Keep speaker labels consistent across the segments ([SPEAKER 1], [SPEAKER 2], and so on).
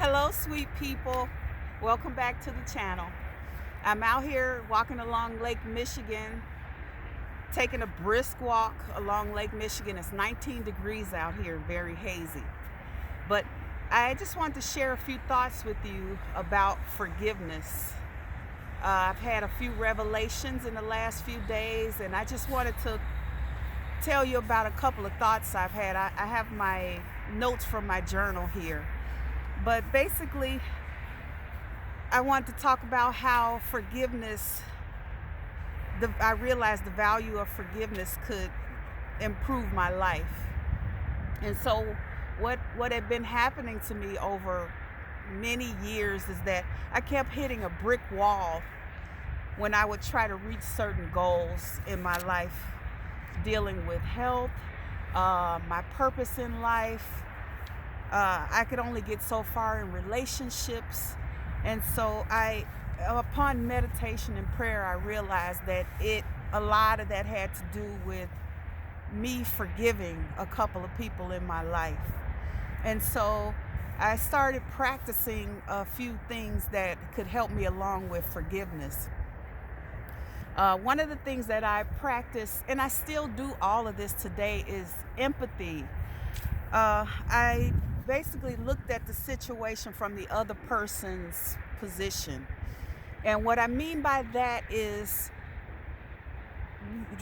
[SPEAKER 1] Hello, sweet people. Welcome back to the channel. I'm out here walking along Lake Michigan, taking a brisk walk along Lake Michigan. It's 19 degrees out here, very hazy. But I just wanted to share a few thoughts with you about forgiveness. I've had a few revelations in the last few days, and I just wanted to tell you about a couple of thoughts I've had. I have my notes from my journal here. But basically, I want to talk about how forgiveness, I realized the value of forgiveness could improve my life. And so what had been happening to me over many years is that I kept hitting a brick wall when I would try to reach certain goals in my life, dealing with health, my purpose in life. I could only get so far in relationships. And so upon meditation and prayer, I realized that a lot of that had to do with me forgiving a couple of people in my life. And so I started practicing a few things that could help me along with forgiveness. One of the things that I practice, and I still do all of this today, is empathy. I basically looked at the situation from the other person's position. And what I mean by that is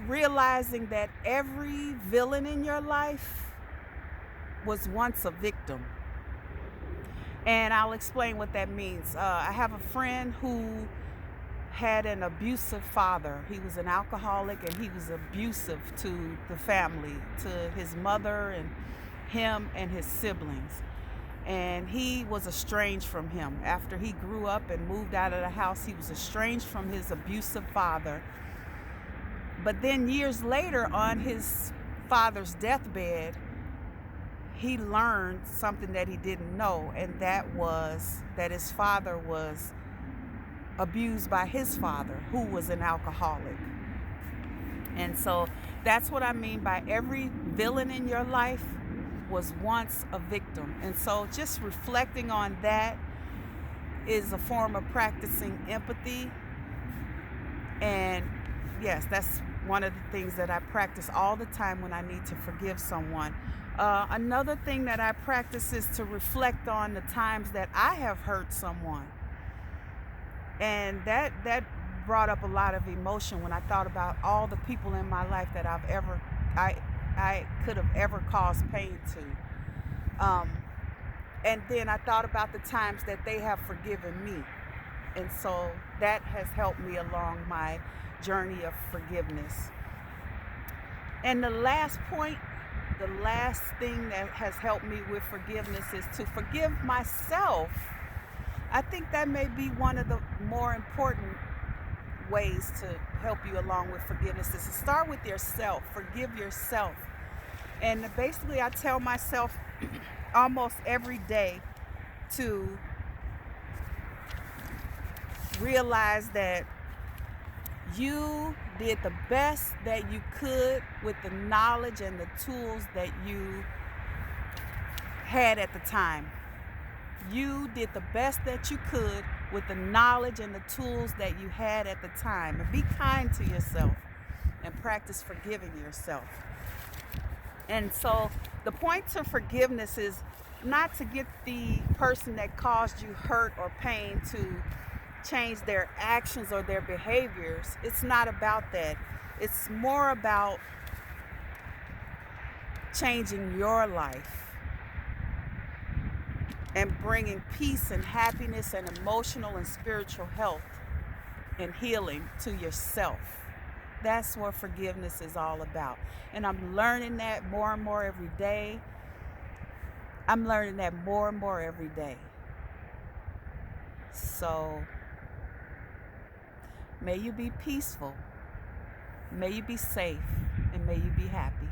[SPEAKER 1] realizing that every villain in your life was once a victim. And I'll explain what that means. I have a friend who had an abusive father. He was an alcoholic, and he was abusive to the family, to his mother and him and his siblings. And he was estranged from him. After he grew up and moved out of the house, he was estranged from his abusive father. But then years later, on his father's deathbed, he learned something that he didn't know, and that was that his father was abused by his father, who was an alcoholic. And so that's what I mean by every villain in your life was once a victim. And so just reflecting on that is a form of practicing empathy. And yes, that's one of the things that I practice all the time when I need to forgive someone. Another thing that I practice is to reflect on the times that I have hurt someone. And that brought up a lot of emotion when I thought about all the people in my life that I could have ever caused pain to. And then I thought about the times that they have forgiven me. And so that has helped me along my journey of forgiveness. And the last point, the last thing that has helped me with forgiveness is to forgive myself. I think that may be one of the more important ways to help you along with forgiveness, is to start with yourself. Forgive yourself. And basically, I tell myself almost every day to realize that you did the best that you could with the knowledge and the tools that you had at the time. You did the best that you could with the knowledge and the tools that you had at the time. And be kind to yourself and practice forgiving yourself. And so the point to forgiveness is not to get the person that caused you hurt or pain to change their actions or their behaviors. It's not about that. It's more about changing your life and bringing peace and happiness and emotional and spiritual health and healing to yourself. That's what forgiveness is all about. And I'm learning that more and more every day. I'm learning that more and more every day. So may you be peaceful, may you be safe, and may you be happy.